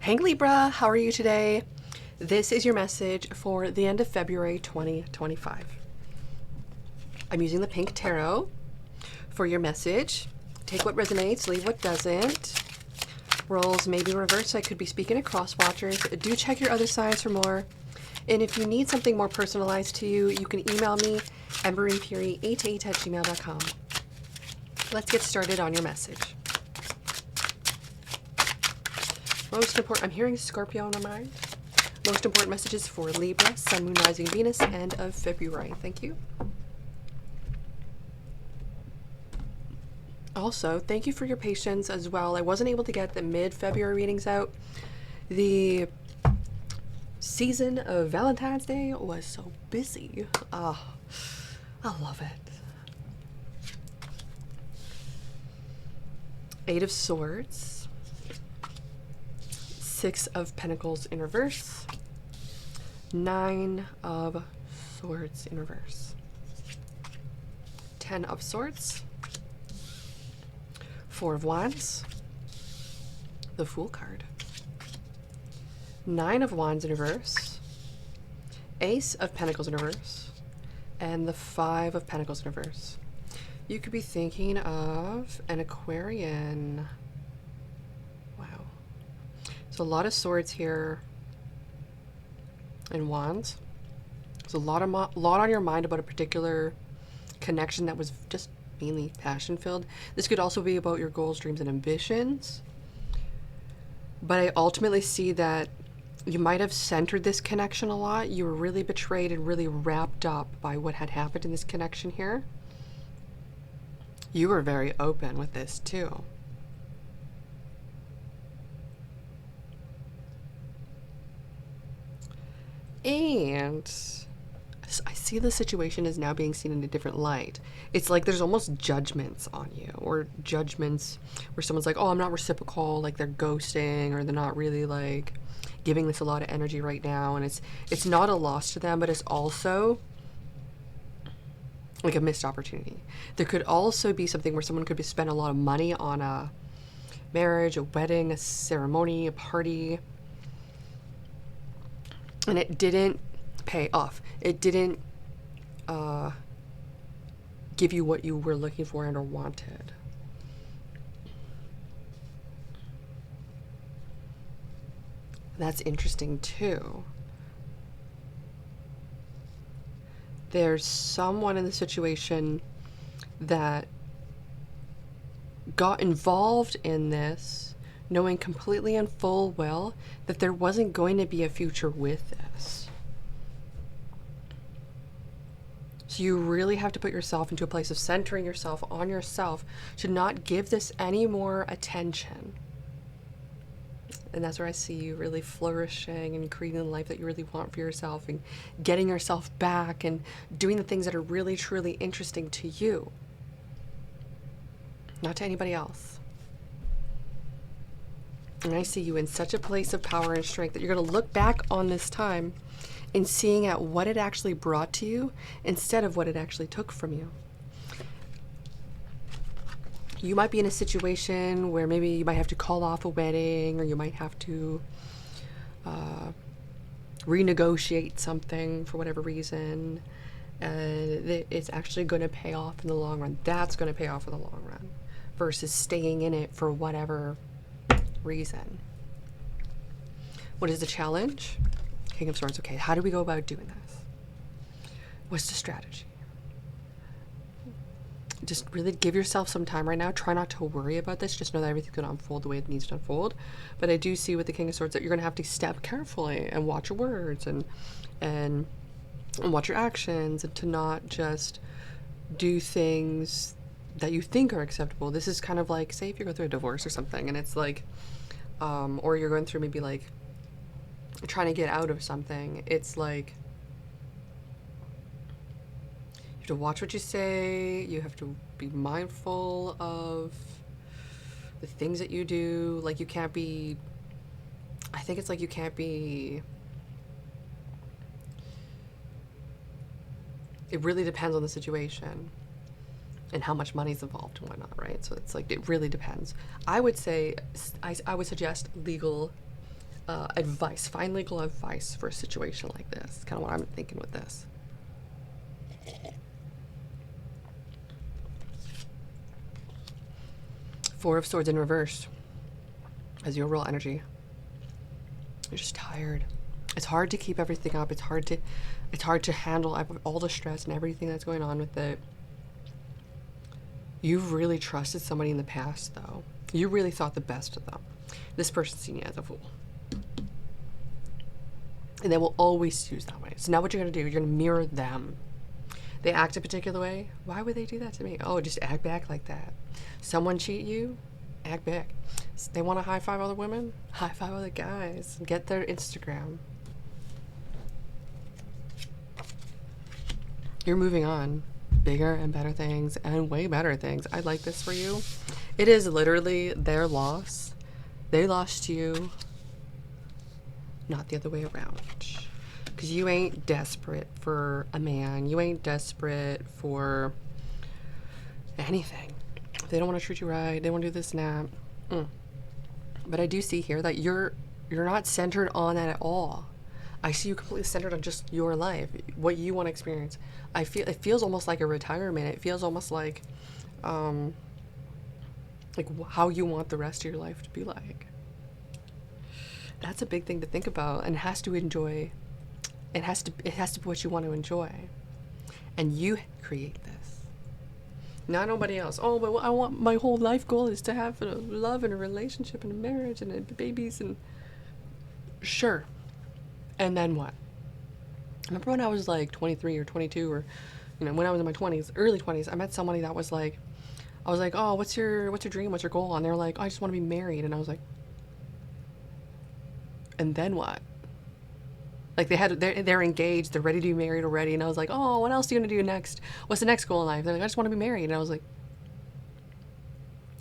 Hey Libra, how are you today? This is your message for the end of February 2025. I'm using the pink tarot for your message. Take what resonates, leave what doesn't. Roles may be reversed, so I could be speaking to cross watchers. Do check your other signs for more. And if you need something more personalized to you, you can email me, emberandfury88@gmail.com. Let's get started on your message. Most important, I'm hearing Scorpio in my mind. Most important messages for Libra, Sun, Moon, Rising, Venus, end of February. Thank you. Also, thank you for your patience as well. I wasn't able to get the mid-February readings out. The season of Valentine's Day was so busy. I love it. Eight of Swords. Six of Pentacles in reverse. Nine of Swords in reverse. 10 of Swords. Four of Wands. The Fool card. Nine of Wands in reverse. Ace of Pentacles in reverse. And the Five of Pentacles in reverse. You could be thinking of an Aquarian. Wow. So a lot of swords here and wands. There's a lot on your mind about a particular connection that was just mainly passion filled. This could also be about your goals, dreams, and ambitions. But I ultimately see that you might have centered this connection a lot. You were really betrayed and really wrapped up by what had happened in this connection here. You were very open with this too. And I see the situation is now being seen in a different light. It's like there's almost judgments on you, or judgments where someone's like, oh, I'm not reciprocal, like they're ghosting, or they're not really like giving this a lot of energy right now. And it's not a loss to them, but it's also like a missed opportunity. There could also be something where someone could spend a lot of money on a marriage, a wedding, a ceremony, a party, and it didn't pay off. It didn't give you what you were looking for and or wanted. That's interesting too. There's someone in the situation that got involved in this knowing completely and full well that there wasn't going to be a future with this. So you really have to put yourself into a place of centering yourself on yourself to not give this any more attention. And that's where I see you really flourishing and creating the life that you really want for yourself and getting yourself back and doing the things that are really, truly interesting to you, not to anybody else. And I see you in such a place of power and strength that you're going to look back on this time and seeing at what it actually brought to you instead of what it actually took from you. You might be in a situation where maybe you might have to call off a wedding, or you might have to renegotiate something for whatever reason, and it's actually going to pay off in the long run. That's going to pay off in the long run versus staying in it for whatever reason. What is the challenge? King of Swords. Okay, how do we go about doing this? What's the strategy? Just really give yourself some time right now. Try not to worry about this. Just know that everything's going to unfold the way it needs to unfold. But I do see with the King of Swords that you're going to have to step carefully and watch your words and watch your actions, and to not just do things that you think are acceptable. This is kind of like, say if you're going through a divorce or something, and it's like, or you're going through maybe like trying to get out of something. It's like, you have to watch what you say. You have to be mindful of the things that you do. Like, you can't be, I think it's like you can't be, it really depends on the situation and how much money's involved and whatnot, right? So it's like, it really depends. I would say, I would suggest legal advice, find legal advice for a situation like this. Kind of what I'm thinking with this. Four of Swords in reverse as your real energy. You're just tired. It's hard to keep everything up. It's hard to handle all the stress and everything that's going on with it. You've really trusted somebody in the past, though. You really thought the best of them. This person's seen you as a fool. And they will always choose that way. So now what you're going to do, you're going to mirror them. They act a particular way. Why would they do that to me? Oh, just act back like that. Someone cheat you, act back. They want to high five other women, high five other guys. Get their Instagram. You're moving on. Bigger and better things and way better things. I like this for you. It is literally their loss. They lost you, not the other way around. Because you ain't desperate for a man. You ain't desperate for anything. They don't want to treat you right. They want to do this and that. But I do see here that you're not centered on that at all. I see you completely centered on just your life, what you want to experience. It feels almost like a retirement. It feels almost like how you want the rest of your life to be like. That's a big thing to think about, and it has to enjoy. It has to be what you want to enjoy, and you create this. Not nobody else. Oh, but I want, my whole life goal is to have a love and a relationship and a marriage and babies and sure. And then what? Remember when I was like 23 or 22 or, when I was in my 20s, early 20s, I met somebody that was like, I was like, oh, what's your dream? What's your goal? And they were like, oh, I just want to be married. And I was like, and then what? Like they're engaged, they're ready to be married already. And I was like, oh, what else are you going to do next? What's the next goal in life? They're like, I just want to be married. And I was like,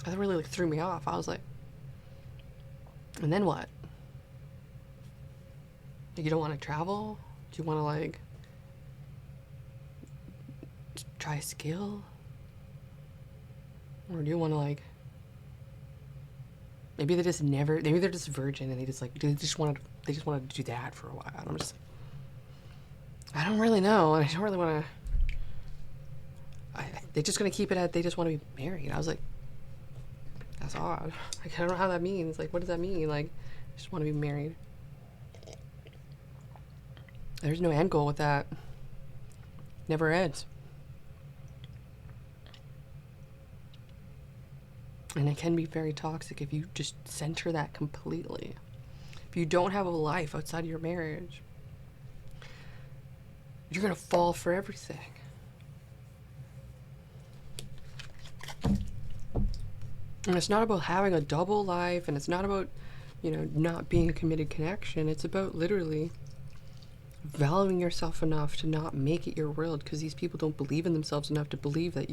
that really threw me off. I was like, and then what? You don't want to travel? Do you want to try a skill? Or do you want to maybe they're just virgin and they just wanted to do that for a while. And I'm just I don't really know. And I don't really want to, they're just going to keep it at, they just want to be married. I was like, that's odd. I don't know how that means. What does that mean? Just want to be married. There's no end goal with that. Never ends. And it can be very toxic if you just center that completely. If you don't have a life outside of your marriage, you're going to fall for everything. And it's not about having a double life, and it's not about, not being a committed connection. It's about literally valuing yourself enough to not make it your world, because these people don't believe in themselves enough to believe that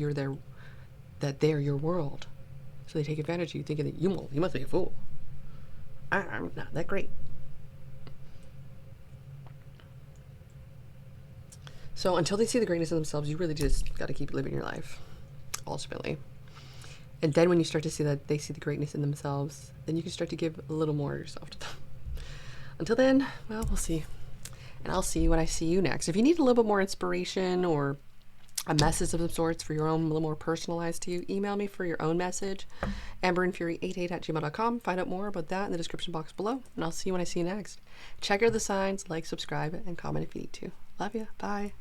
they're your world. So they take advantage of you, thinking that you must be a fool. I'm not that great. So until they see the greatness in themselves, you really just got to keep living your life, ultimately. And then when you start to see that they see the greatness in themselves, then you can start to give a little more of yourself to them. Until then, well, we'll see. And I'll see you when I see you next. If you need a little bit more inspiration or a message of some sorts for your own, a little more personalized to you, email me for your own message, amberandfury88@gmail.com. Find out more about that in the description box below. And I'll see you when I see you next. Check out the signs, like, subscribe, and comment if you need to. Love ya. Bye.